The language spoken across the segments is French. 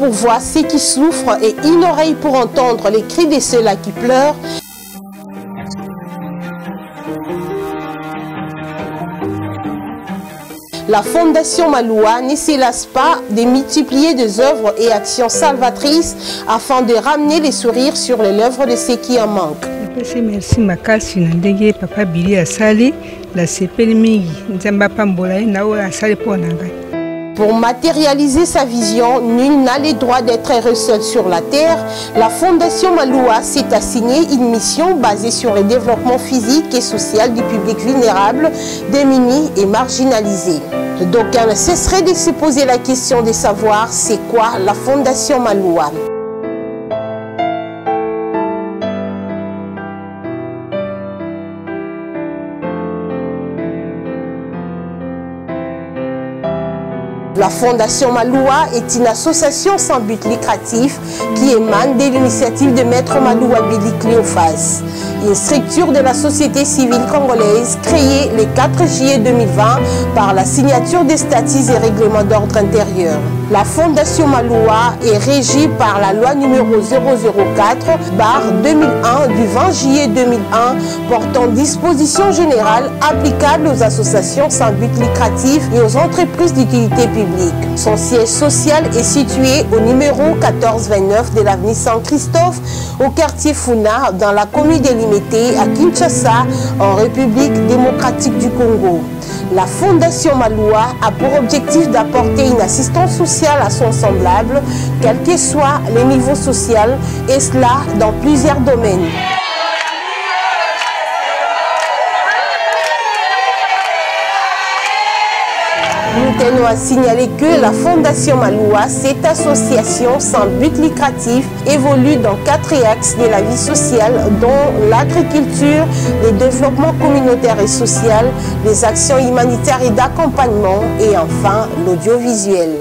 pour voir ceux qui souffrent et une oreille pour entendre les cris de ceux-là qui pleurent. La Fondation Maloua ne se lasse pas de multiplier des œuvres et actions salvatrices afin de ramener les sourires sur les lèvres de ceux qui en manquent. Merci makasi na ndenge papa Billy asali la sepeli mingi nzamba pambola na o asali pona ngai. Pour matérialiser sa vision, nul n'a le droit d'être heureux seul sur la terre. La Fondation Maloua s'est assignée une mission basée sur le développement physique et social du public vulnérable, démuni et marginalisé. D'aucuns ne cesseraient de se poser la question de savoir c'est quoi la Fondation Maloua. La Fondation Maloua est une association sans but lucratif qui émane de l'initiative de Maître Maloua Billy Cléophas, une structure de la société civile congolaise créée le 4 juillet 2020 par la signature des statuts et règlements d'ordre intérieur. La Fondation Maloua est régie par la loi numéro 004/2001 du 20 juillet 2001 portant dispositions générales applicables aux associations sans but lucratif et aux entreprises d'utilité publique. Son siège social est situé au numéro 1429 de l'avenue Saint-Christophe, au quartier Funa, dans la commune de Limete, à Kinshasa, en République démocratique du Congo. La Fondation Maloua a pour objectif d'apporter une assistance sociale à son semblable, quel que soit le niveau social, et cela dans plusieurs domaines. Nous tenons à signaler que la Fondation Maloua, cette association sans but lucratif, évolue dans 4 axes de la vie sociale, dont l'agriculture, le développement communautaire et social, les actions humanitaires et d'accompagnement, et enfin l'audiovisuel.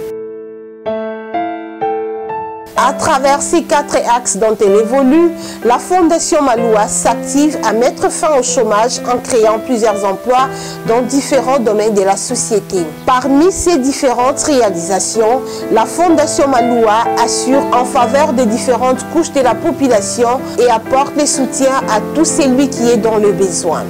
À travers ces 4 axes dont elle évolue, la Fondation Maloua s'active à mettre fin au chômage en créant plusieurs emplois dans différents domaines de la société. Parmi ces différentes réalisations, la Fondation Maloua assure en faveur des différentes couches de la population et apporte le soutien à tout celui qui est dans le besoin.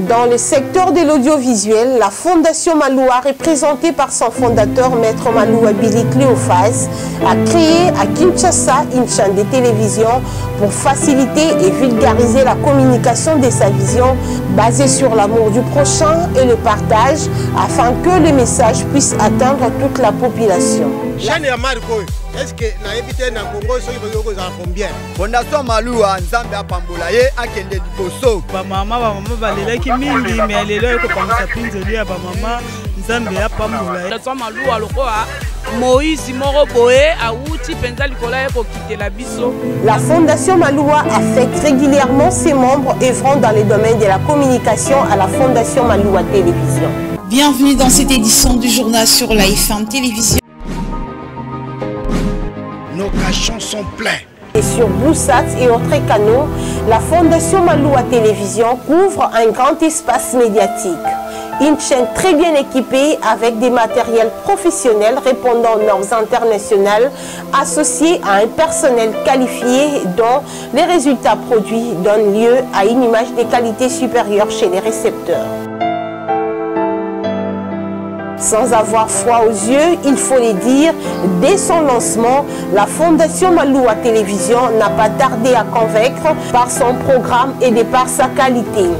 Dans le secteur de l'audiovisuel, la Fondation Maloua, représentée par son fondateur, Maître Maloua Billy Cléophas, a créé à Kinshasa une chaîne de télévision pour faciliter et vulgariser la communication de sa vision basée sur l'amour du prochain et le partage afin que le message puisse atteindre toute la population. Est-ce que na évité na Congo so yoko za combien? Fondation Maloua nzambe apambola ye akende liboso. Ba mama balelaki mingi mais lelo ko pangisa pinzeli ya ba mama nzambe apambola ye. Fondation Maloua lokoa Moïse moko boye auti penza likola ko kitela biso. La Fondation Maloua affecte régulièrement ses membres œuvrant dans les domaines de la communication à la Fondation Maloua Télévision. Bienvenue dans cette édition du journal sur la FM Télévision. Nos cachons sont pleins. Et sur Bluesat et autres canaux, la Fondation Maloua Télévision couvre un grand espace médiatique. Une chaîne très bien équipée avec des matériels professionnels répondant aux normes internationales, associés à un personnel qualifié dont les résultats produits donnent lieu à une image de qualité supérieure chez les récepteurs. Sans avoir froid aux yeux, il faut le dire, dès son lancement, la Fondation Maloua Télévision n'a pas tardé à convaincre par son programme et de par sa qualité.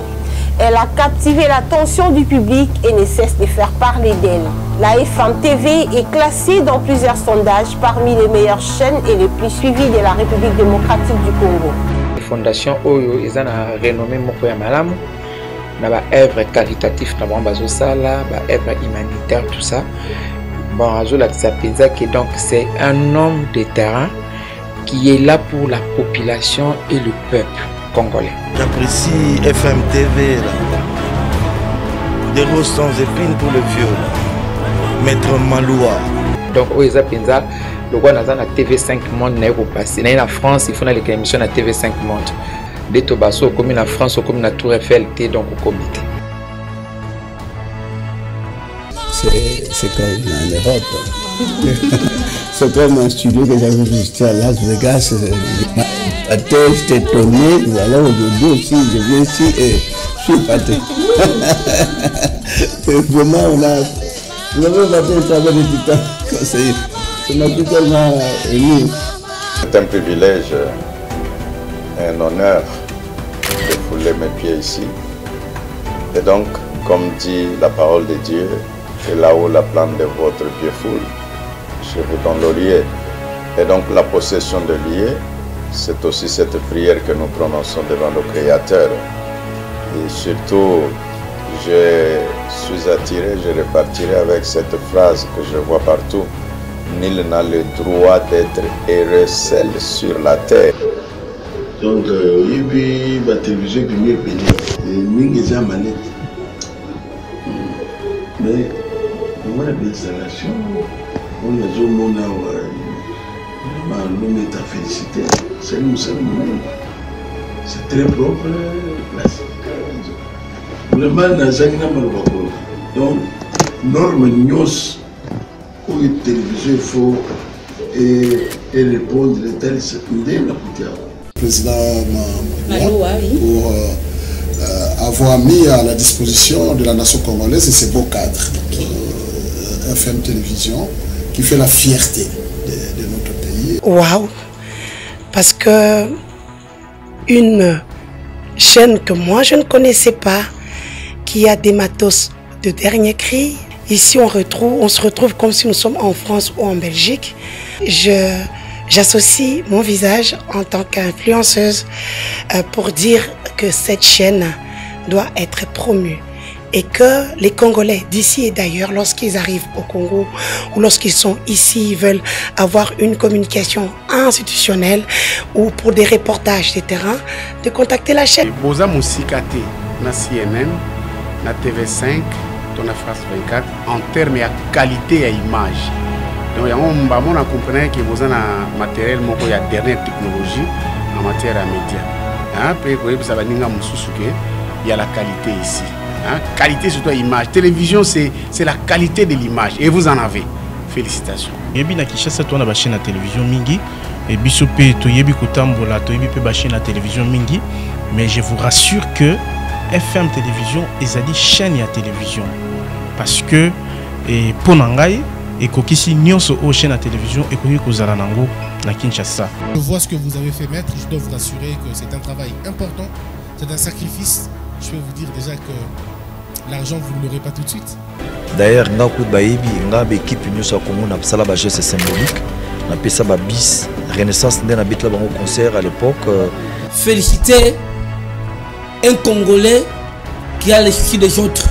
Elle a captivé l'attention du public et ne cesse de faire parler d'elle. La FM TV est classée dans plusieurs sondages parmi les meilleures chaînes et les plus suivies de la République démocratique du Congo. La Fondation Oyo est renommée Mokoya Malamu. On a des œuvres caritatives, on a des œuvres humanitaires, tout ça. Bon, donc c'est un homme de terrain qui est là pour la population et le peuple congolais. J'apprécie FM TV, des roses sans épines pour le vieux, Maître Maloua. Donc, le roi dans la TV5 Monde n'est pas passé. Dans la France, il faut aller à l'émission à TV5 Monde. Des Tobasso, comme en France, comme la Tour Eiffel, donc au comité. c'est comme en Europe. C'est comme un studio que j'avais visité à Las Vegas. J'étais étonné. Alors aujourd'hui aussi, je viens ici et je suis épaté. Vraiment, on a fait un travail de tout temps. Ça m'a tout tellement ému. C'est un privilège et un honneur de fouler mes pieds ici. Et donc, comme dit la parole de Dieu, c'est là où la plante de votre pied foule, je vous donne l'olier. Et donc la possession de l'olier, c'est aussi cette prière que nous prononçons devant le Créateur. Et surtout, je suis attiré, je repartirai avec cette phrase que je vois partout. Nul n'a le droit d'être heureux seul sur la terre. Donc, il y a la télévision qui m'est payée. Il y a des manettes. Mais, on a une installation. On a un monde où on est félicité. C'est très propre. Vraiment, donc, norme news où la télévision faut et répondre de telle le président Maloua pour avoir mis à la disposition de la nation congolaise ces beaux cadres. FM Télévision qui fait la fierté de notre pays. Waouh! Parce que une chaîne que moi je ne connaissais pas, qui a des matos de dernier cri. Ici on se retrouve comme si nous sommes en France ou en Belgique. J'associe mon visage en tant qu'influenceuse pour dire que cette chaîne doit être promue. Et que les Congolais d'ici et d'ailleurs, lorsqu'ils arrivent au Congo ou lorsqu'ils sont ici, ils veulent avoir une communication institutionnelle ou pour des reportages de terrain, de contacter la chaîne. Boza Moussikate, na CNN, na TV5, na France 24, en termes de qualité et image. Donc, on a compris que vous avez un matériel qui a dernière technologie en matière de médias. Il y a la qualité ici. Qualité surtout image. Télévision, c'est la qualité de l'image. Et vous en avez. Félicitations. Yebi na Kinshasa to na ba chaîne na télévision mingi et bisope to yebi kotambola to yebi pe ba chaîne na télévision mingi, mais je vous rassure que FM télévision ezali chaîne ya télévision parce que et ponangai et kokisi nyonso o chaîne na télévision et koki kozala nango na Kinshasa. Je vois ce que vous avez fait mettre, je dois vous rassurer que c'est un travail important, c'est un sacrifice. Je peux vous dire déjà que l'argent, vous ne l'aurez pas tout de suite. D'ailleurs, nous avons une équipe qui a un geste symbolique. On a appelé ça bis. Renaissance, nous avons fait un concert à l'époque. Féliciter un Congolais qui a les soucis des autres.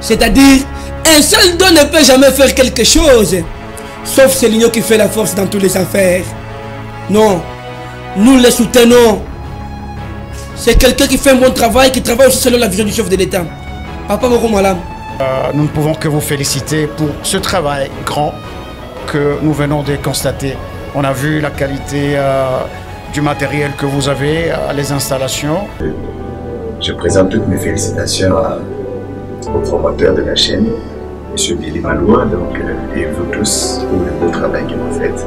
C'est-à-dire, un seul don ne peut jamais faire quelque chose. Sauf c'est l'union qui fait la force dans toutes les affaires. Non, nous les soutenons. C'est quelqu'un qui fait un bon travail, qui travaille aussi selon la vision du chef de l'État. Papa Moko Malam. Nous ne pouvons que vous féliciter pour ce travail grand que nous venons de constater. On a vu la qualité du matériel que vous avez, les installations. Je présente toutes mes félicitations au promoteur de la chaîne, M. Billy Maloua, et vous tous pour le beau travail que vous faites.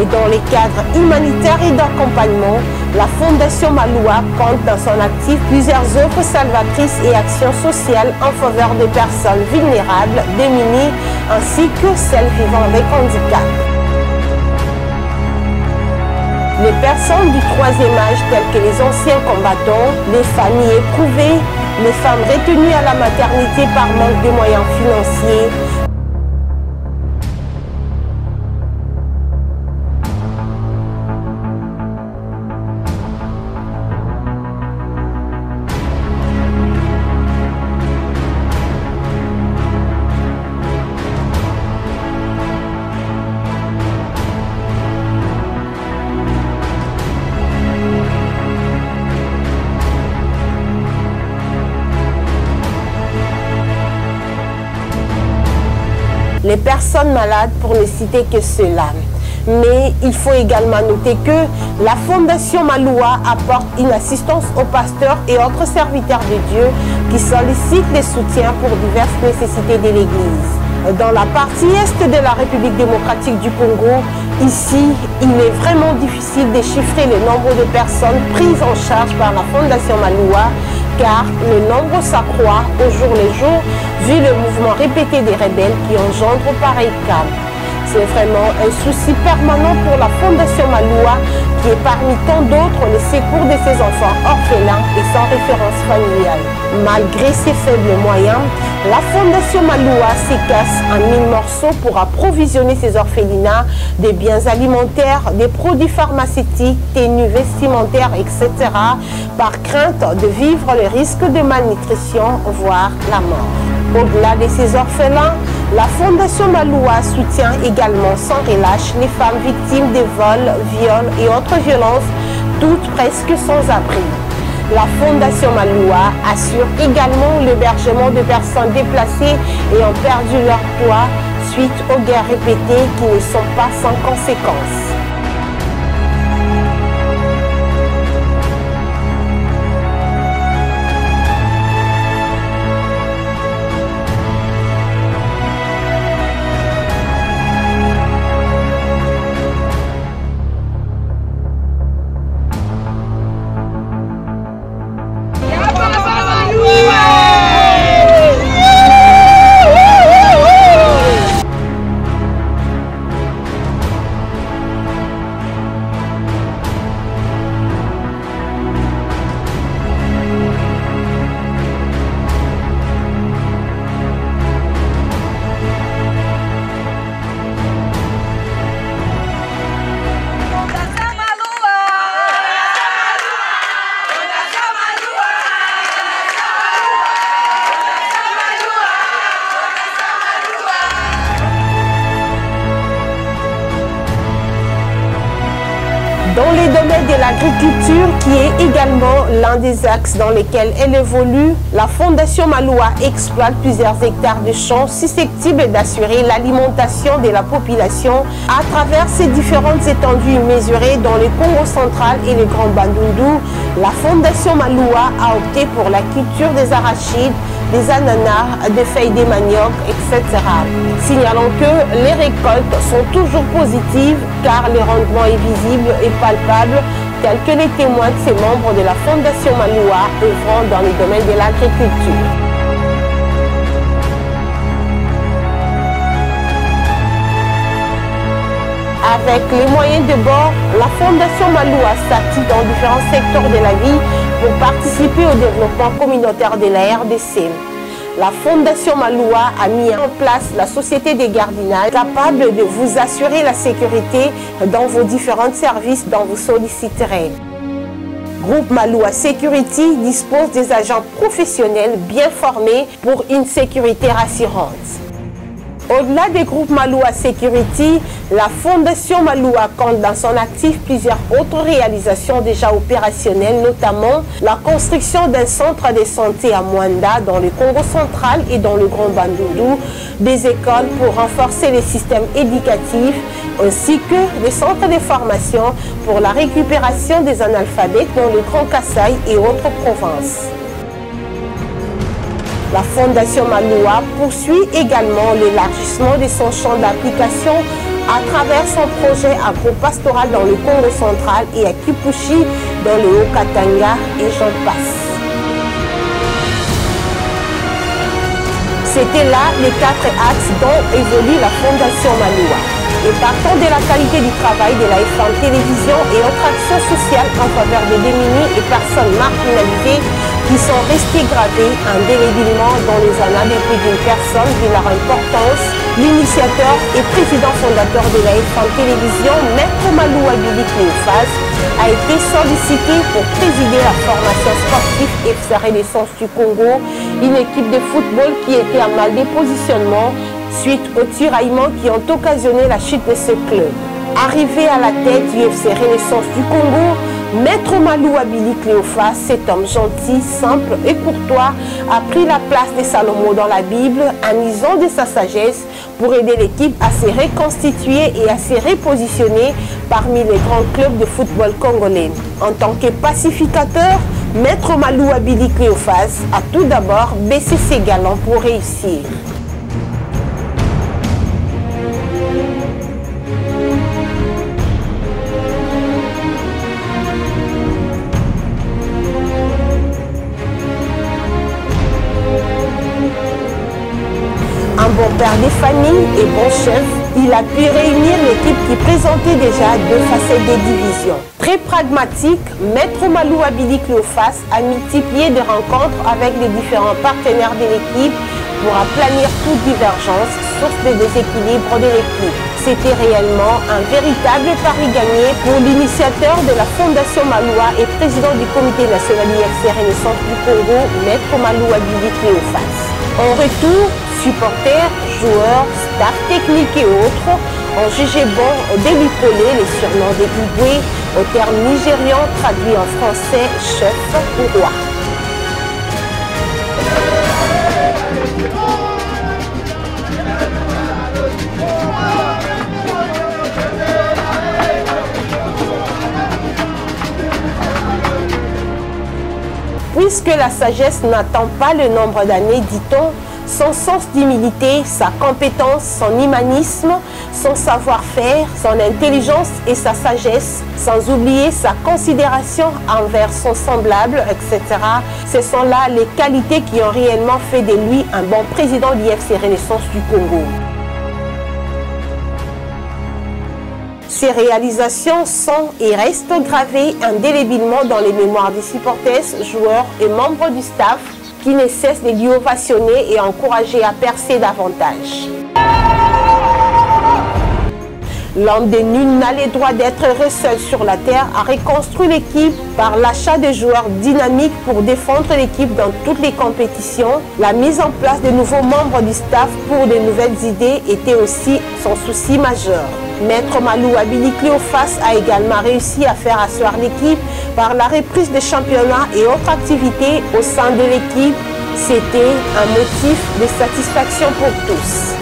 Et dans les cadres humanitaires et d'accompagnement, la Fondation Maloua compte dans son actif plusieurs œuvres salvatrices et actions sociales en faveur des personnes vulnérables, démunies, ainsi que celles vivant avec handicap. Les personnes du troisième âge, telles que les anciens combattants, les familles éprouvées, les femmes retenues à la maternité par manque de moyens financiers, les personnes malades, pour ne citer que cela. Mais il faut également noter que la Fondation Maloua apporte une assistance aux pasteurs et autres serviteurs de Dieu qui sollicitent les soutiens pour diverses nécessités de l'Église. Dans la partie est de la République démocratique du Congo, ici, il est vraiment difficile de chiffrer le nombre de personnes prises en charge par la Fondation Maloua, car le nombre s'accroît au jour le jour vu le mouvement répété des rebelles qui engendrent pareil cas. C'est vraiment un souci permanent pour la Fondation Maloua qui est parmi tant d'autres le secours de ses enfants orphelins et sans référence familiale. Malgré ses faibles moyens, la Fondation Maloua s'écasse en 1000 morceaux pour approvisionner ses orphelinats de biens alimentaires, des produits pharmaceutiques, tenues vestimentaires, etc. par crainte de vivre le risque de malnutrition, voire la mort. Au-delà de ces orphelins, la Fondation Maloua soutient également sans relâche les femmes victimes de vols, viols et autres violences, toutes presque sans abri. La Fondation Maloua assure également l'hébergement de personnes déplacées et ont perdu leur toit suite aux guerres répétées qui ne sont pas sans conséquences. Dans les domaines de l'agriculture, qui est également l'un des axes dans lesquels elle évolue, la Fondation Maloua exploite plusieurs hectares de champs susceptibles d'assurer l'alimentation de la population à travers ses différentes étendues mesurées dans le Congo central et le Grand Bandundu. La Fondation Maloua a opté pour la culture des arachides, des ananas, des feuilles de manioc, etc. Signalons que les récoltes sont toujours positives car le rendement est visible et palpable, tel que les témoins de ces membres de la Fondation Maloua œuvrant dans le domaine de l'agriculture. Avec les moyens de bord, la Fondation Maloua s'active dans différents secteurs de la vie pour participer au développement communautaire de la RDC. La Fondation Maloua a mis en place la société des gardiennage capable de vous assurer la sécurité dans vos différents services dont vous solliciterez. Groupe Maloua Security dispose des agents professionnels bien formés pour une sécurité rassurante. Au-delà des groupes Maloua Security, la Fondation Maloua compte dans son actif plusieurs autres réalisations déjà opérationnelles, notamment la construction d'un centre de santé à Mwanda dans le Congo central et dans le Grand Bandundu, des écoles pour renforcer les systèmes éducatifs, ainsi que des centres de formation pour la récupération des analphabètes dans le Grand Kasaï et autres provinces. La Fondation Maloua poursuit également l'élargissement de son champ d'application à travers son projet agro-pastoral dans le Congo central et à Kipushi dans le Haut-Katanga et j'en passe. C'était là les 4 axes dont évolue la Fondation Maloua. Et partant de la qualité du travail de la FM Télévision et autres actions sociales en faveur des démunis et personnes marginalisées qui sont restés gravés indélébilement dans les annales des plus d'une personne de leur importance, l'initiateur et président fondateur de la FM Télévision, Maître Maloua Billy Cléophas, a été sollicité pour présider la formation sportive FC Renaissance du Congo, une équipe de football qui était à mal de positionnement suite aux tiraillements qui ont occasionné la chute de ce club. Arrivé à la tête du FC Renaissance du Congo, Maître Maloua Billy Cléophas, cet homme gentil, simple et courtois, a pris la place de Salomon dans la Bible en usant de sa sagesse pour aider l'équipe à se reconstituer et à se repositionner parmi les grands clubs de football congolais. En tant que pacificateur, Maître Maloua Billy Cléophas a tout d'abord baissé ses galons pour réussir. Un bon père de famille et bon chef, il a pu réunir l'équipe qui présentait déjà deux facettes des divisions. Très pragmatique, Maître Maloua Billy Cléophas a multiplié des rencontres avec les différents partenaires de l'équipe pour aplanir toute divergence, source de déséquilibre de l'équipe. C'était réellement un véritable pari gagné pour l'initiateur de la Fondation Maloua et président du comité national IFC Renaissance du Congo, Maître Maloua Billy Cléophas. En retour, supporters, joueurs, staff technique et autres ont jugé bon de lui coller les surnoms de Igwe au terme nigérian traduit en français chef ou roi. Puisque la sagesse n'attend pas le nombre d'années, dit-on, son sens d'humilité, sa compétence, son humanisme, son savoir-faire, son intelligence et sa sagesse, sans oublier sa considération envers son semblable, etc. Ce sont là les qualités qui ont réellement fait de lui un bon président de l'IFC Renaissance du Congo. Ces réalisations sont et restent gravées indélébilement dans les mémoires des supporters, joueurs et membres du staff qui ne cessent de lui ovationner et encourager à percer davantage. L'homme de nul n'a le droit d'être heureux seul sur la terre, a reconstruit l'équipe par l'achat de joueurs dynamiques pour défendre l'équipe dans toutes les compétitions. La mise en place de nouveaux membres du staff pour de nouvelles idées était aussi son souci majeur. Maître Maloua Billy Cléophas a également réussi à faire asseoir l'équipe par la reprise des championnats et autres activités au sein de l'équipe. C'était un motif de satisfaction pour tous.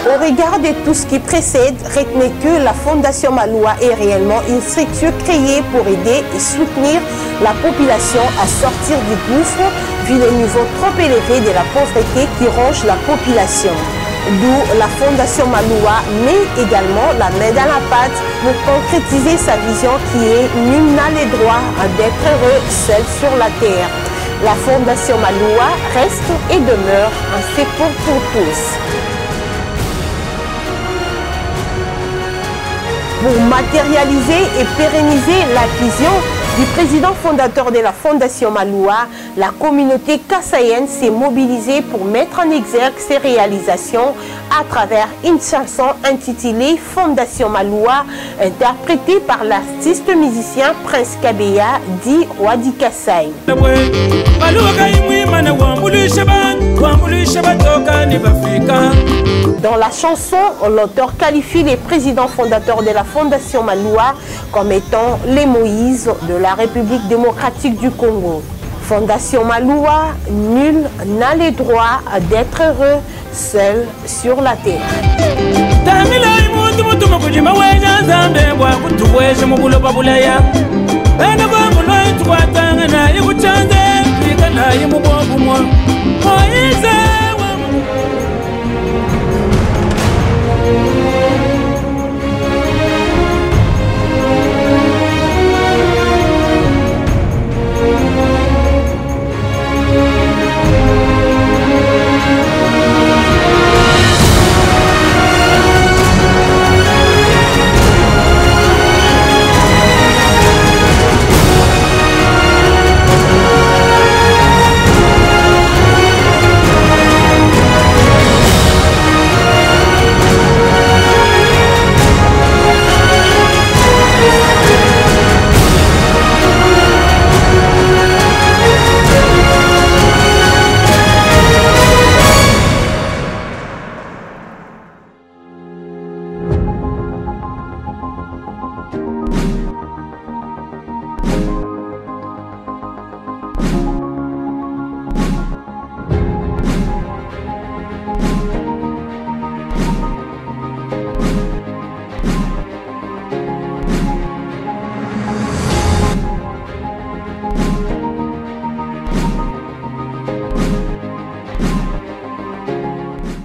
Au regard de tout ce qui précède, retenez que la Fondation Maloua est réellement une structure créée pour aider et soutenir la population à sortir du gouffre vu le niveau trop élevé de la pauvreté qui ronge la population. D'où la Fondation Maloua met également la main dans la pâte pour concrétiser sa vision qui est « Nul n'a le droit d'être heureux seul sur la terre ». La Fondation Maloua reste et demeure un secours pour tous. Pour matérialiser et pérenniser la vision du président fondateur de la Fondation Maloua, la communauté kassaïenne s'est mobilisée pour mettre en exergue ses réalisations à travers une chanson intitulée Fondation Maloua, interprétée par l'artiste musicien Prince Kabeya, dit Roi du Kassai. Dans la chanson, l'auteur qualifie les présidents fondateurs de la Fondation Maloua comme étant les Moïse de la République démocratique du Congo. Fondation Maloua, nul n'a le droit d'être heureux seul sur la terre.